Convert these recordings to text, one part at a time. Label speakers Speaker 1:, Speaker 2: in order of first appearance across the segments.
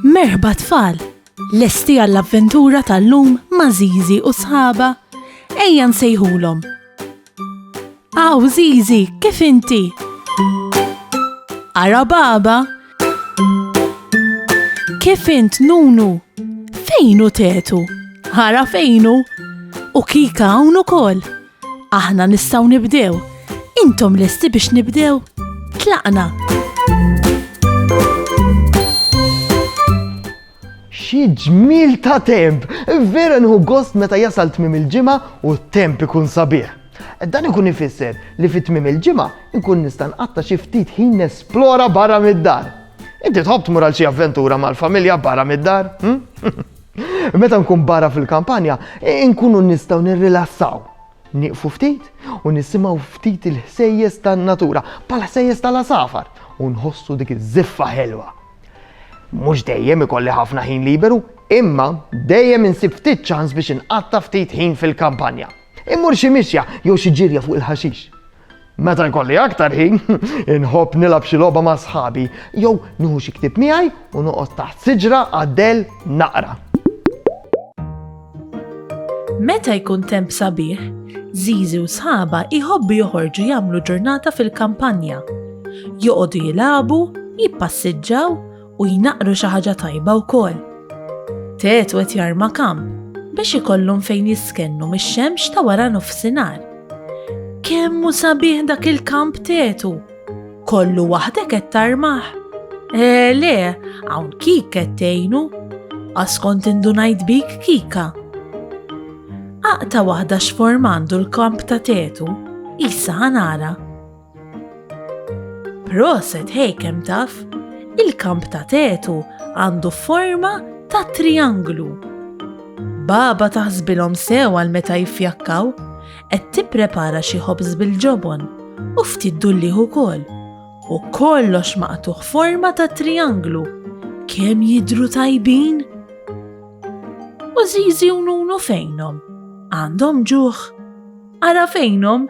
Speaker 1: Merħba tfal, lesti għall-avventura tal-lum ma' Żiżi u sħabha, ejja nsejħulhom. Aw Żiżi, kif inti? Ara baba? Kif int Nunu? Fejnu tetu? Ara fejnu? U Kika hawn ukoll. Aħna nistgħu nibdew. Intom lesti biex nibdew? Tlaqna.
Speaker 2: Xi ġmil ta' temp, vera nħu gost meta jasal tmiem il-ġimgħa u t-temp ikun sabiħ. Dan ikun ifisser li fit tmiem il-ġimgħa inkun nista' nqatta' xi ftit ħin nesplora barra mid-dar. Inti tħobb tmur għal xi avventura mal-familja barra mid-dar? Meta nkun barra fil-kampanja, nkunu nistgħu nirrilassaw. Nieqfu ftit u nisimgħu ftit il-ħsejjes tan-natura bħala ħsejjes tal-asafar u nħossu dik iż-żiffa ħelwa. Mhux dejjem ikolli ħafna ħin liberu, imma dejjem insib ftit ċans biex inqatta' ftit ħin fil-kampanja. Immur xi mixja jew xi ġirja fuq il-ħaxix. Meta jkolli aktar ħin, inħobb nilgħab xi logħba ma' sħabi jew nieħu xi ktieb miegħi u noqgħod taħt siġra għaddel naqra.
Speaker 1: Meta jkun temp sabiħ, Żiżi u sħabha iħobbu joħorġu jagħmlu ġurnata fil-kampanja. Joqogħdu jilagħbu, jippassiġġaw u jnaqru xi ħaġa tajba wkoll. Tetu qed jarma' kamp biex ikollhom fejn jiskennu mix-xemx ta' wara nofsinhar. Kemm hu sabiħ dak il-kamp Tetu? Kollu waħdek qed tarmaħ. Le, hawn Kik qed tgħinu. Għaskont indunajt bik Kika. Aqta waħda x'form għandu l-kamp ta' Tetu, issa ħanara. Proset ħej kemm taf, il-kamp ta' Tetu għandu forma ta' trianglu. Baba taħsbilhom sew għal meta jiffjakkaw, qed tipprepara xi ħobż bil-ġobon u ftit dullieħ ukoll. U kollox maqtuħ forma ta' trianglu. Kemm jidhru tajbin? U Żiżi u Nunu fejnhom? Għandhom ġuħ. Ara fejnhom?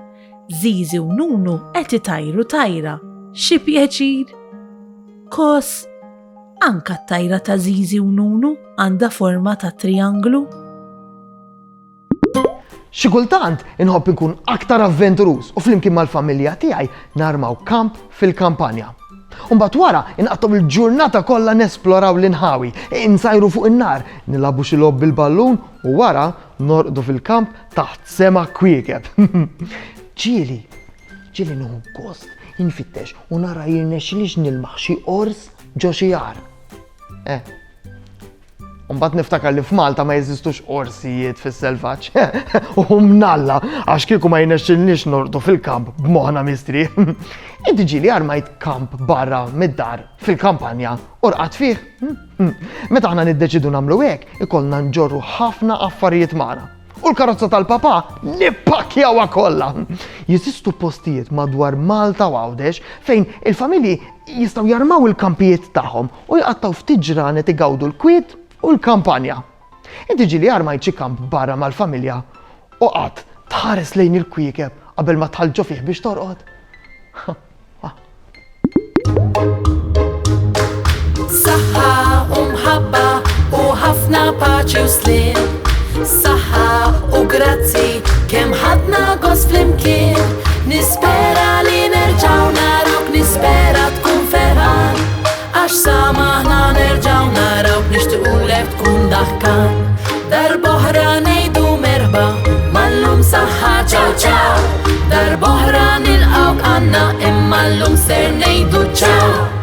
Speaker 1: Żiżi u Nunu qed itajru tajra. Xi pjaċir. Kos, anka t-tajra ta' Żiżi u Nunu għandha forma ta' trianglu.
Speaker 2: Xi kultant inħobb inkun aktar avventurus u flimkien mal-familja tiegħi narmaw kamp fil-kampanja. Mbagħad wara inqattaw il-ġurnata kollha nesploraw l-inħawi, insajru fuq in-nar, nilagħbu xi logħob bil-ballun u wara norqdu fil-kamp taħt sema kwiekeb. Ġieli nieħu gost infittex u nara jirnexxilix nilmaħ xi qors ġo xi jar. Mbagħad niftakar li f'Malta ma jeżistux qorsijiet fis-selvaġġ u mnalla għax kieku ma jirnexxilniex norqdu fil-kamp b'moħħna mistri. Inti ġieli armajt kamp barra mid-dar fil-kampanja u rqat fih. Meta aħna niddeċidu nagħmlu hekk, ikollna nġorru ħafna affarijiet magħna. U l-karozza tal-papà nippakjawha kollha. Jeżistu postijiet madwar Malta u Għawdex fejn il-familji jistgħu jarmaw il-kampijiet tagħhom u jqattaw ftit ġranet igawdu l-kwiet u l-kampanja. Inti ġieli armajt xi kamp barra mal-familja u qatt tħares lejn il-kwiekeb qabel ma tħallġu fih biex torqod.
Speaker 3: Saħħa u mħabba u ħafna paċi u slim. Saħħa u grazzi kemm ħadna gost flimkien. Nispera li nerġgħu naruk, nispera tkun ferħan. Għax samaħna nerġgħu narawk nixtiequlek tkun daħkan. Darb'oħra ngħidu merħba mal-lum saħħa ċaw ċaw. Darb'oħra nilqgħuk għandna imma llum ser ngħidu ċaw.